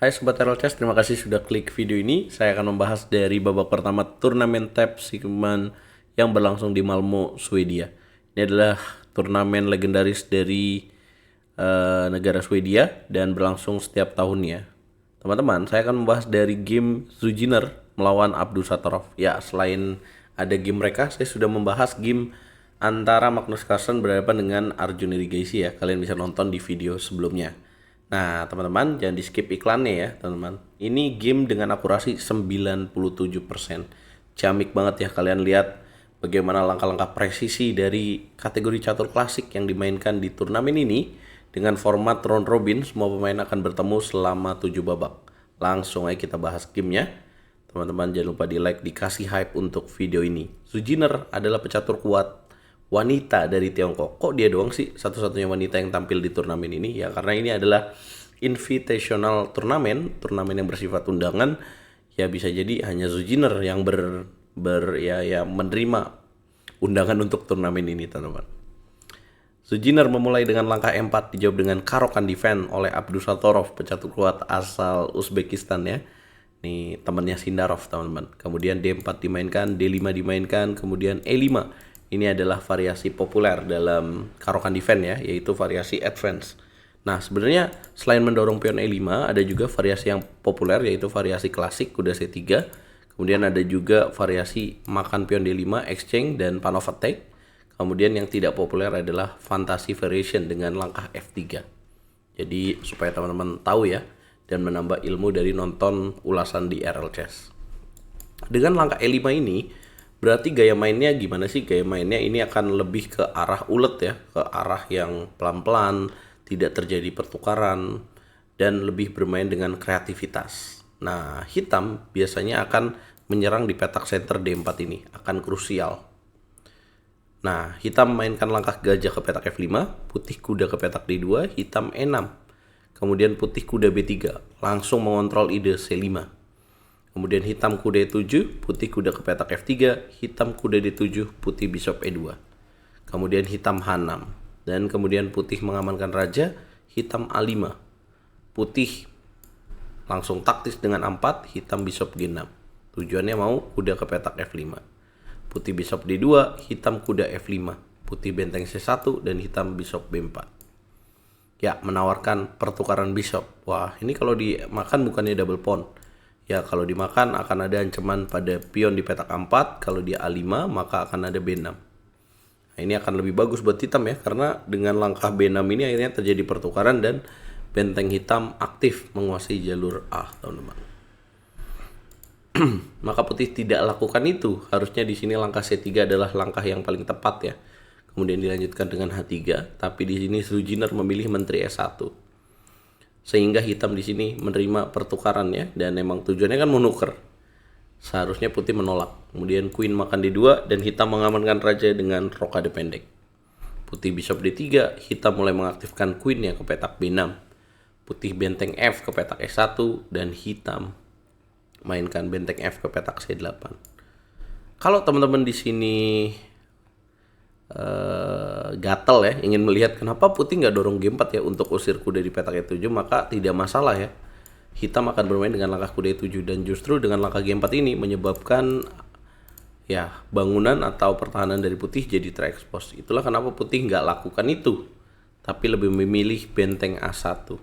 Hai Sobat RLCS, terima kasih sudah klik video ini. Saya akan membahas dari babak pertama turnamen TAP Sigman yang berlangsung di Malmo, Swedia. Ini adalah turnamen legendaris dari negara Swedia dan berlangsung setiap tahunnya. Teman-teman, saya akan membahas dari game Zujiner melawan Abdusattorov. Ya, selain ada game mereka, saya sudah membahas game antara Magnus Carlsen berhadapan dengan Arjun Erigaisi ya. Kalian bisa nonton di video sebelumnya. Nah, teman-teman, jangan di skip iklannya ya, teman-teman. Ini game dengan akurasi 97%. Ciamik banget ya, kalian lihat bagaimana langkah-langkah presisi dari kategori catur klasik yang dimainkan di turnamen ini. Dengan format round robin, semua pemain akan bertemu selama 7 babak. Langsung aja kita bahas gamenya. Teman-teman jangan lupa di like, dikasih hype untuk video ini. Zujiner adalah pecatur kuat wanita dari Tiongkok. Kok dia doang sih satu-satunya wanita yang tampil di turnamen ini? Ya karena ini adalah invitational turnamen yang bersifat undangan. Ya bisa jadi hanya Zujiner yang menerima undangan untuk turnamen ini, teman-teman. Zujiner memulai dengan langkah E4, dijawab dengan karokan defense oleh Abdusattorov, pecatur kuat asal Uzbekistan ya. Nih temannya Sindarov, teman-teman. Kemudian D4 dimainkan, D5 dimainkan, kemudian E5. Ini adalah variasi populer dalam karokan defense ya, yaitu variasi advance. Nah, sebenarnya selain mendorong pion E5, ada juga variasi yang populer yaitu variasi klasik kuda C3. Kemudian ada juga variasi makan pion D5, exchange dan pawn of attack. Kemudian yang tidak populer adalah fantasy variation dengan langkah F3. Jadi supaya teman-teman tahu ya dan menambah ilmu dari nonton ulasan di RLCS. Dengan langkah E5 ini berarti gaya mainnya gimana sih? Gaya mainnya ini akan lebih ke arah ulet ya, ke arah yang pelan-pelan, tidak terjadi pertukaran, dan lebih bermain dengan kreativitas. Nah, hitam biasanya akan menyerang di petak center D4 ini, akan krusial. Nah, hitam mainkan langkah gajah ke petak F5, putih kuda ke petak D2, hitam E6. Kemudian putih kuda B3, langsung mengontrol ide C5. Kemudian hitam kuda E7, putih kuda ke petak F3, hitam kuda D7, putih bishop E2. Kemudian hitam H6. Dan kemudian putih mengamankan raja, hitam A5. Putih langsung taktis dengan A4, hitam bishop G6. Tujuannya mau kuda ke petak F5. Putih bishop D2, hitam kuda F5. Putih benteng C1 dan hitam bishop B4. Ya, menawarkan pertukaran bishop. Wah, ini kalau dimakan bukannya double pawn. Ya, kalau dimakan akan ada ancaman pada pion di petak A4. Kalau dia A5, maka akan ada B6. Nah, ini akan lebih bagus buat hitam ya, karena dengan langkah B6 ini akhirnya terjadi pertukaran dan benteng hitam aktif menguasai jalur A, teman-teman. Maka putih tidak lakukan itu. Harusnya di sini langkah C3 adalah langkah yang paling tepat ya. Kemudian dilanjutkan dengan H3, tapi di sini Zujiner memilih menteri S1. Sehingga hitam di sini menerima pertukaran ya, dan memang tujuannya kan menuker. Seharusnya putih menolak. Kemudian queen makan D2 dan hitam mengamankan raja dengan rokade pendek. Putih bishop D3, hitam mulai mengaktifkan queennya ke petak B6. Putih benteng F ke petak S1 dan hitam mainkan benteng F ke petak C8. Kalau teman-teman di sini gatel ya, ingin melihat kenapa putih nggak dorong G4 ya untuk usir kuda di petak E7, maka tidak masalah ya. Hitam akan bermain dengan langkah kuda E7 dan justru dengan langkah G4 ini menyebabkan ya bangunan atau pertahanan dari putih jadi terekspos. Itulah kenapa putih nggak lakukan itu, tapi lebih memilih benteng A1.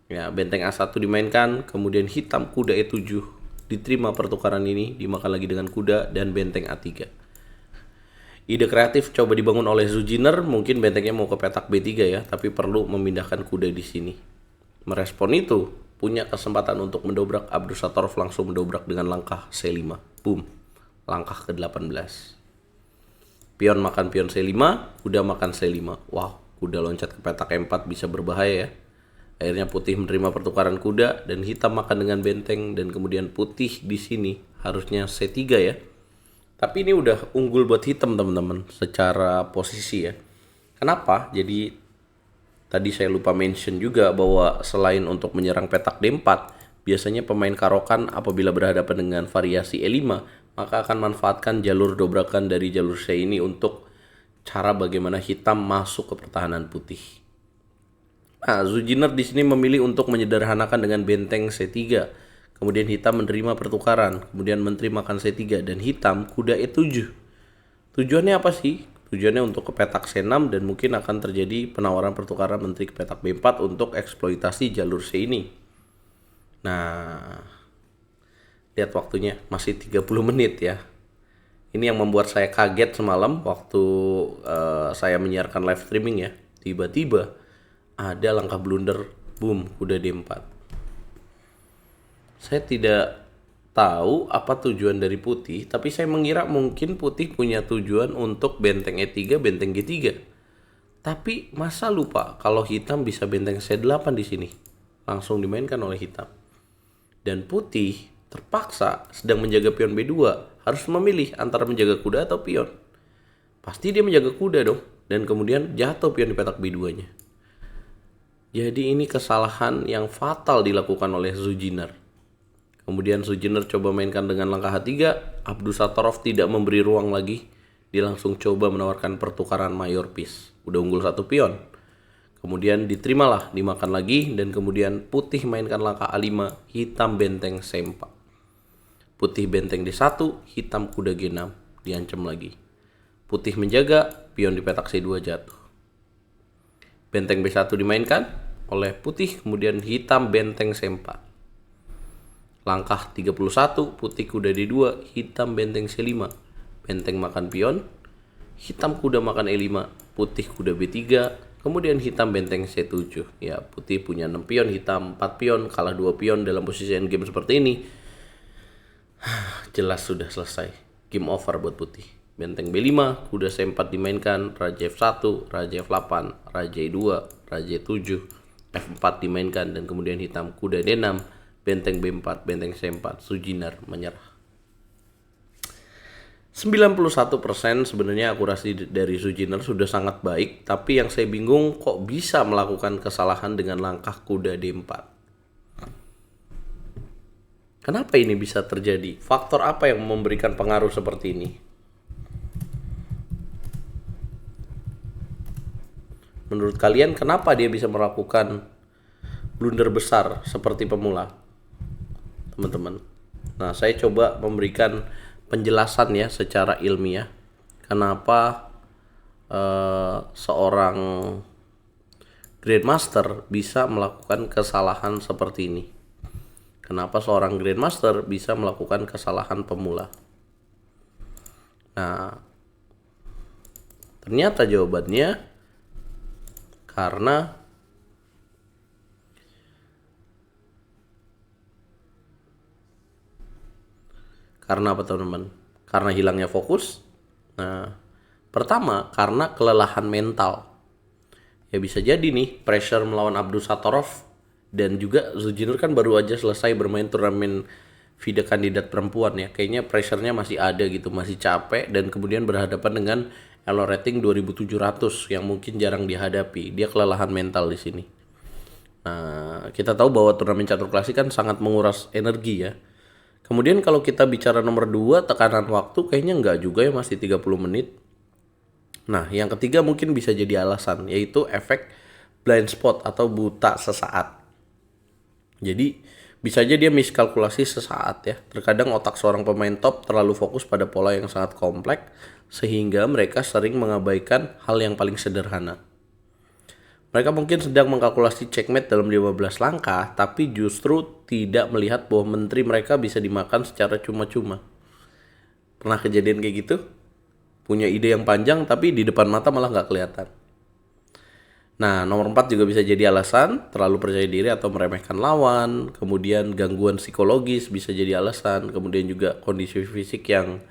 Ya, benteng A1 dimainkan, kemudian hitam kuda E7 diterima pertukaran ini, dimakan lagi dengan kuda dan benteng A3. Ide kreatif coba dibangun oleh Zujiner, mungkin bentengnya mau ke petak B3 ya, tapi perlu memindahkan kuda di sini. Merespon itu, punya kesempatan untuk mendobrak, Abdusattorov langsung mendobrak dengan langkah C5. Boom, langkah ke-18. Pion makan pion C5, kuda makan C5. Wow, kuda loncat ke petak E4 bisa berbahaya ya. Akhirnya putih menerima pertukaran kuda dan hitam makan dengan benteng, dan kemudian putih di sini harusnya C3 ya. Tapi ini udah unggul buat hitam, teman-teman, secara posisi ya. Kenapa? Jadi tadi saya lupa mention juga bahwa selain untuk menyerang petak D4, biasanya pemain karokan apabila berhadapan dengan variasi E5, maka akan manfaatkan jalur dobrakan dari jalur C ini untuk cara bagaimana hitam masuk ke pertahanan putih. Nah, Zujiner di sini memilih untuk menyederhanakan dengan benteng C3. Kemudian hitam menerima pertukaran, kemudian menteri makan C3 dan hitam kuda E7. Tujuannya apa sih? Tujuannya untuk ke petak C6 dan mungkin akan terjadi penawaran pertukaran menteri ke petak B4 untuk eksploitasi jalur C ini. Nah, lihat waktunya masih 30 menit ya. Ini yang membuat saya kaget semalam waktu saya menyiarkan live streaming ya. Tiba-tiba ada langkah blunder, boom, kuda D4. Saya tidak tahu apa tujuan dari putih, tapi saya mengira mungkin putih punya tujuan untuk benteng E3, benteng G3. Tapi masa lupa kalau hitam bisa benteng C8 di sini. Langsung dimainkan oleh hitam. Dan putih terpaksa sedang menjaga pion B2 harus memilih antara menjaga kuda atau pion. Pasti dia menjaga kuda dong, dan kemudian jatuh pion di petak B2-nya. Jadi ini kesalahan yang fatal dilakukan oleh Zujiner. Kemudian Zujiner coba mainkan dengan langkah H3, Abdusattorov tidak memberi ruang lagi. Dia langsung coba menawarkan pertukaran mayor piece. Udah unggul satu pion. Kemudian diterimalah, dimakan lagi, dan kemudian putih mainkan langkah A5, hitam benteng C4. Putih benteng D1, hitam kuda G6, diancam lagi. Putih menjaga, pion di petak C2 jatuh. Benteng B1 dimainkan oleh putih, kemudian hitam benteng C4. Langkah 31, putih kuda D2, hitam benteng C5. Benteng makan pion, hitam kuda makan E5, putih kuda B3, kemudian hitam benteng C7. Ya, putih punya 6 pion, hitam 4 pion, kalah 2 pion dalam posisi endgame seperti ini. Jelas sudah selesai. Game over buat putih. Benteng B5, kuda C4 dimainkan, raja F1, raja F8, raja E2, raja E7, F4 dimainkan, dan kemudian hitam kuda D6, benteng B4, benteng C4, Zujiner menyerah. 91% sebenarnya akurasi dari Zujiner sudah sangat baik, tapi yang saya bingung kok bisa melakukan kesalahan dengan langkah kuda D4. Kenapa ini bisa terjadi? Faktor apa yang memberikan pengaruh seperti ini? Menurut kalian kenapa dia bisa melakukan blunder besar seperti pemula? Teman-teman. Nah, saya coba memberikan penjelasan ya secara ilmiah. Kenapa seorang Grandmaster bisa melakukan kesalahan seperti ini? Kenapa seorang Grandmaster bisa melakukan kesalahan pemula? Nah, ternyata jawabannya karena apa teman-teman? Karena hilangnya fokus. Nah, pertama karena kelelahan mental. Ya bisa jadi nih pressure melawan Abdusattorov, dan juga Zujiner kan baru aja selesai bermain turnamen FIDE kandidat perempuan ya. Kayaknya pressure-nya masih ada gitu, masih capek, dan kemudian berhadapan dengan elo rating 2700 yang mungkin jarang dihadapi. Dia kelelahan mental di sini. Nah, kita tahu bahwa turnamen catur klasik kan sangat menguras energi ya. Kemudian kalau kita bicara nomor 2, tekanan waktu kayaknya enggak juga ya, masih 30 menit. Nah, yang ketiga mungkin bisa jadi alasan, yaitu efek blind spot atau buta sesaat. Jadi bisa aja dia miskalkulasi sesaat ya. Terkadang otak seorang pemain top terlalu fokus pada pola yang sangat kompleks sehingga mereka sering mengabaikan hal yang paling sederhana. Mereka mungkin sedang mengkalkulasi checkmate dalam 15 langkah, tapi justru tidak melihat bahwa menteri mereka bisa dimakan secara cuma-cuma. Pernah kejadian kayak gitu? Punya ide yang panjang tapi di depan mata malah nggak kelihatan. Nah, nomor 4 juga bisa jadi alasan, terlalu percaya diri atau meremehkan lawan, kemudian gangguan psikologis bisa jadi alasan, kemudian juga kondisi fisik yang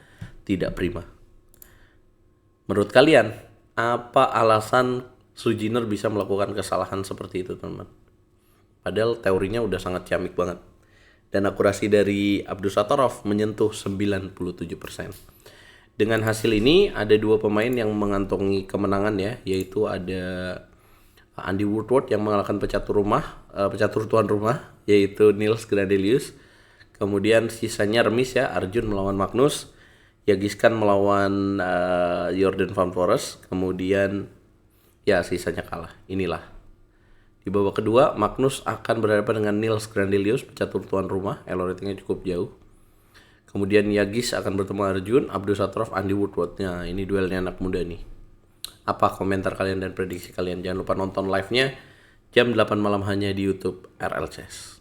tidak prima. Menurut kalian, apa alasan Zujiner bisa melakukan kesalahan seperti itu, teman-teman? Padahal teorinya udah sangat ciamik banget. Dan akurasi dari Abdusattorov menyentuh 97%. Dengan hasil ini, ada 2 pemain yang mengantongi kemenangan ya, yaitu ada Andy Woodward yang mengalahkan pecatur tuan rumah, yaitu Niels Gradelius. Kemudian sisanya remis ya, Arjun melawan Magnus, Yagiskan melawan Jordan Van Forest. Kemudian ya sisanya kalah. Inilah. Di Di babak kedua, Magnus akan berhadapan dengan Nils Grandelius, pecatur tuan rumah. Elo ratingnya cukup jauh. Kemudian Yagis akan bertemu Arjun, Abdusattorov, Andy Woodward. Nah, ini duelnya anak muda nih. Apa komentar kalian dan prediksi kalian? Jangan lupa nonton live-nya jam 8 malam hanya di YouTube RL Chess.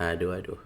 Aduh.